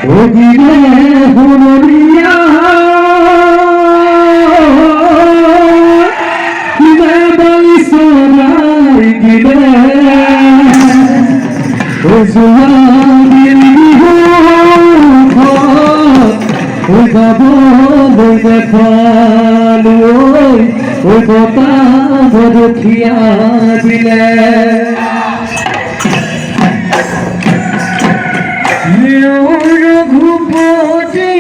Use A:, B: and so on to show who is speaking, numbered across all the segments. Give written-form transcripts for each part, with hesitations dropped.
A: ও দিলে হুনরিয়া বালি সোনার দিলে ও জুয়াদিল ওই গাবো ওই দেখালো ওই কথা বদখিয়া দিলে রঘুপতি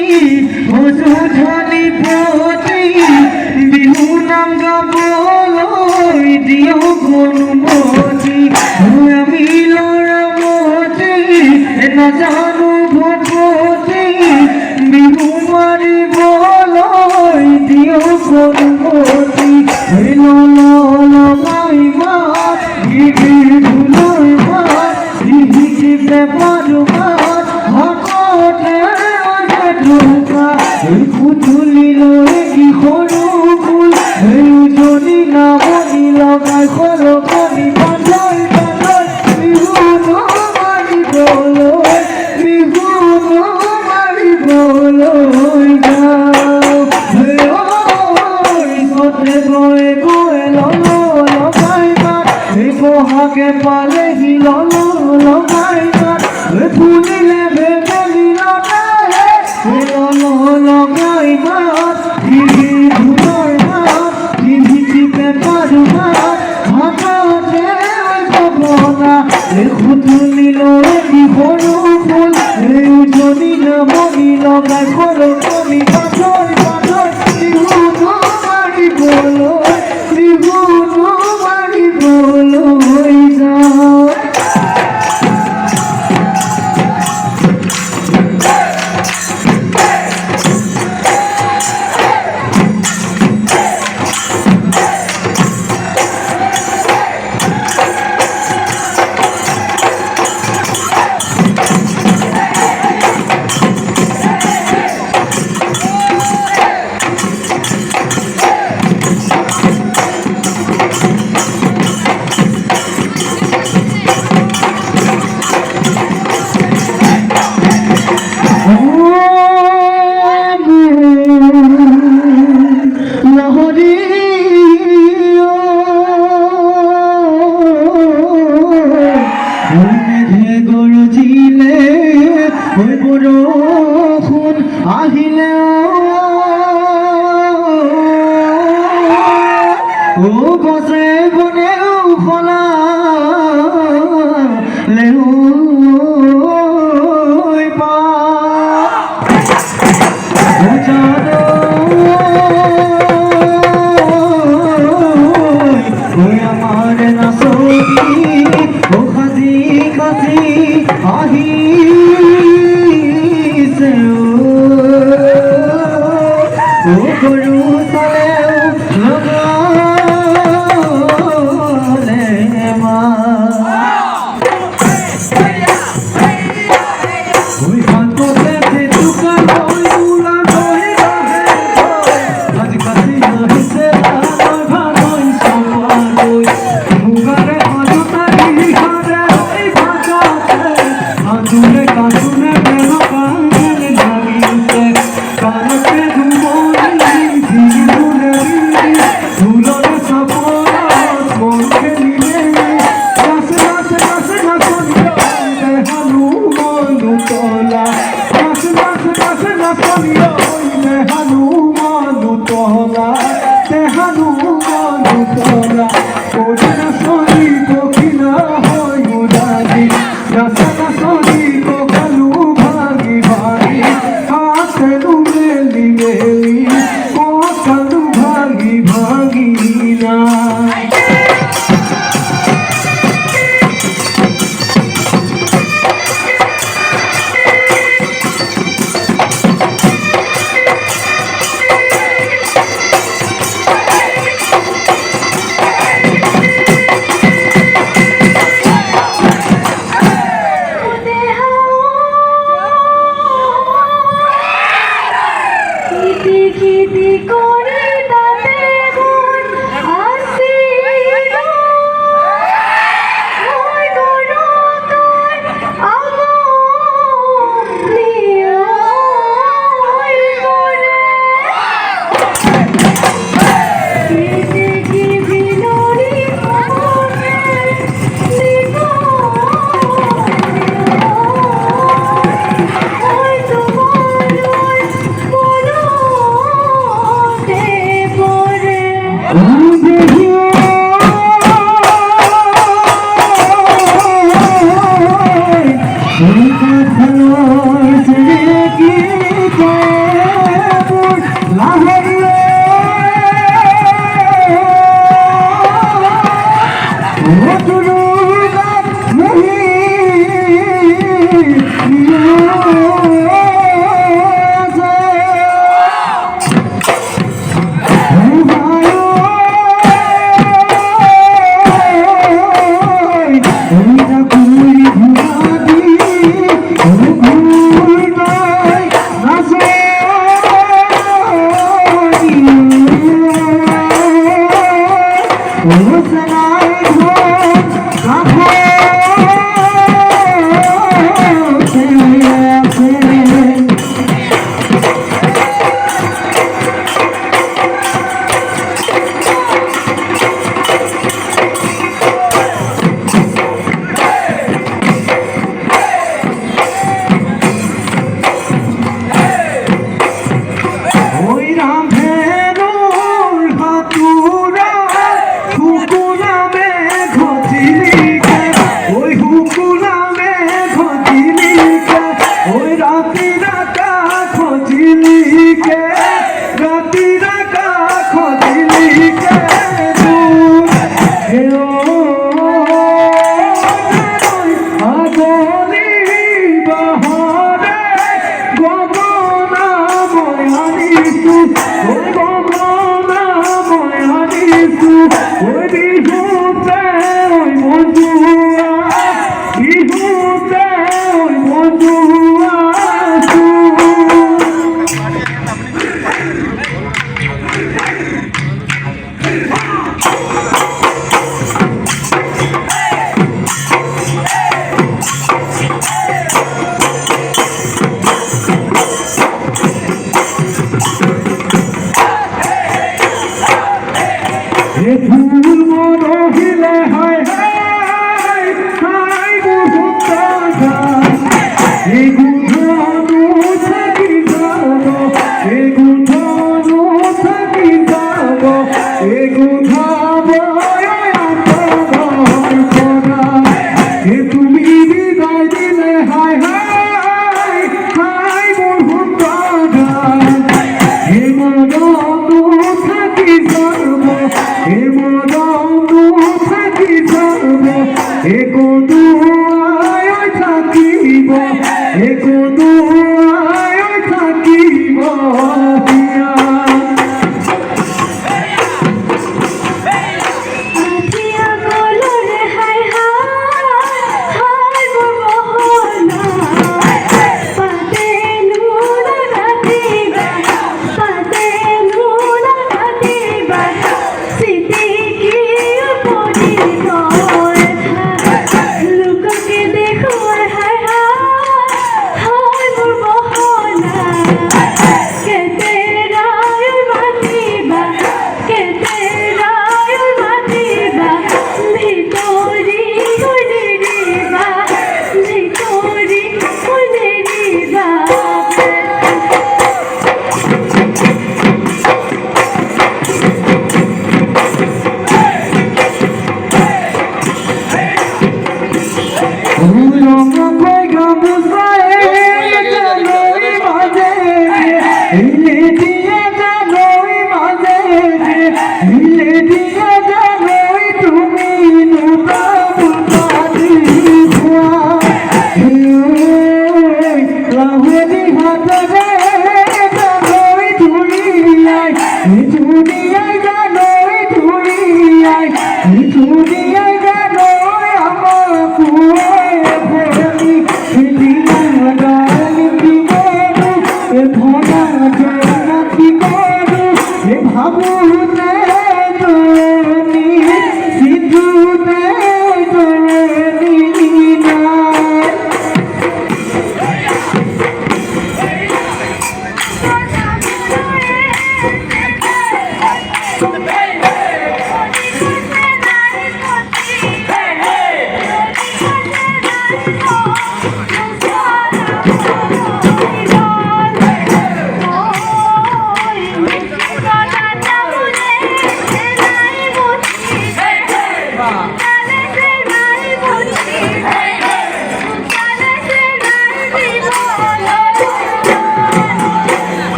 A: হজুধনি পতি বিহু নাম গাবলৈ দিও গুণমতি আমি লৰামতি নাজানো ভগৱতী বিহু মাৰিবলৈ দিও গুণমতি লগাই মাত ধুলৰ মাত দিহিকে পাৰো মাত পুতুলিলৈ কি সৰু ফুল উজনি নামনি লগাই সৰকনি বান্ধৈ বান্ধৈ বিহু মাৰিবলৈ যাওঁ গৈ গৈ লগাই মাত বহাগে পালেহি লগাই মাত ফুলিলে বেবেলি লগাই মাত টিভি ধুলৰ মাত টিভি পেপাৰো মাত হাততে কবনা খুতুলিলৈ কি সৰু ফুল উজনি নামনি লগাই সৰকনি বান্ধৈ বান্ধৈ বিহু মাৰিবলৈ যাওঁ গৰজিলে বৰষুণ আহিলে ও গছে বনেও সলালে পা আমার নাচনি ও খাজি খাজি আহিছে ও গরু চালেও লগালে মা ওই হাততে দোকান ওই উলা নয় আজ কাছে আহিছে ভাগই সপাই মুগারে হাজুতারি হারে ওই ভাগাতে আজুলে কাজুলে কেন কাঙ্গেল লাগিছে কানতে ধুমনি ঝিলুলে ধুলরে সপনা মনকে নিলে গাছে গাছে গাছে গাছনি দেহালু মনু তোলা গাছে গাছে গাছে গাছনি দেহালু মনু তোলা দেহালু মনু তোলা ওরে নাচনি দক্ষিণা হয় উদাদি গাছে নাচনি কখালু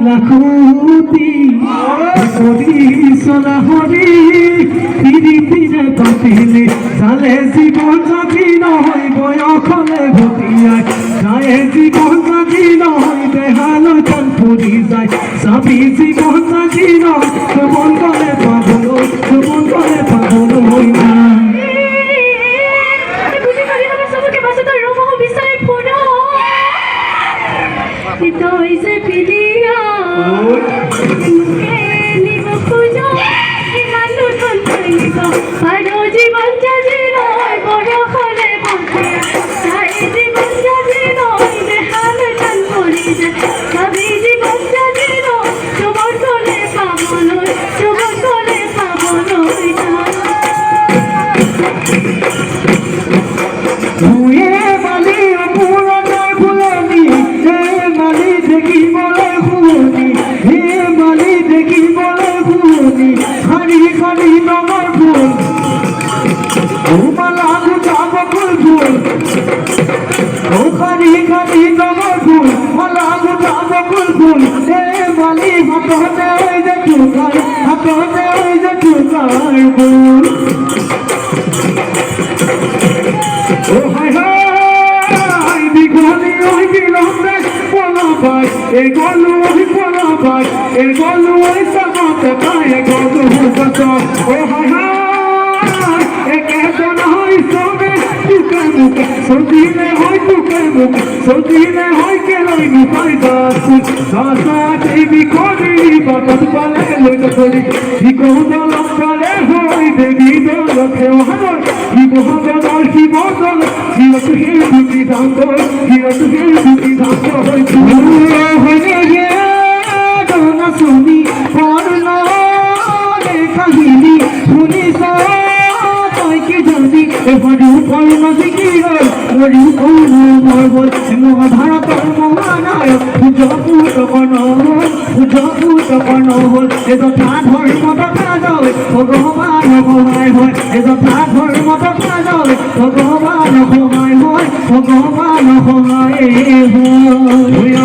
A: লাখুতি করি সোনা হরি ফিরি ফিরে পাতিলে জালে জীবন যদি নহয় বয়স হলে ভতিয়ায় যায় জীবন যদি নহয় দেহালো চান পৰি যায় চাবি জীবন যদি নহয় ভ্ৰমণ গলে পাবলৈ না
B: Ito'y sa pilihan Hindi mo puso Inanunan kayo Ano জীবন জাজিনয় বড় হলে বলতে তাই জীবন জাজিনয় দেহাল চান পরি যায় সবই জীবন জাজিনয় তোমার কোলে পাবনয় তোমার কোলে পাবনয়
A: ধুয়ে বালি পুরনোর ফুলনি হে বালি দেখি বলে ফুলনি হে বালি দেখি বলে ফুলনি খালি খালি নগর ফুল ও মালা গুটাব ফুল ফুল ও খালি খালি নগর ফুল মালা গুটাব ফুল ফুল হে বালি হাততে ওই যে টুকার হাততে ওই যে টুকার ফুল ও হায় হায় দিগলি ওই বিলম্বে বলা ভাই এ গলু ওই বলা ভাই এ গলু ওই সামাতে পায় এ গলু হুকত ও হায় হায় এ কেতন হয় সবে টুকে মুখে সদিনে হয় টুকে মুখে সদিনে হয় কে লই মুখাই দাসুন দাসাত এই বিকলি বাতত পালে লইত করি বিকৌদ লক্ষারে হয় দেবী দলকে ওহার কি মহাগণর কি মদল হিরত হে দুটি দান্ত হিরত হে দুটি দান্ত হয়ে গে দনা শুনি পড়ল রে কাহিনী শুনিস তই কি জানি এবারে পড়ল দেখি ওরি কোন মরবল মহাভারতর মহানায়ক পুজপুত কনহল এ তথা ধর্ম তথা জয় ভগবান সহায় হয় এ তথা ধর্ম তথা জয় ভগবান সহায় হয় ভগবান সহায় হয়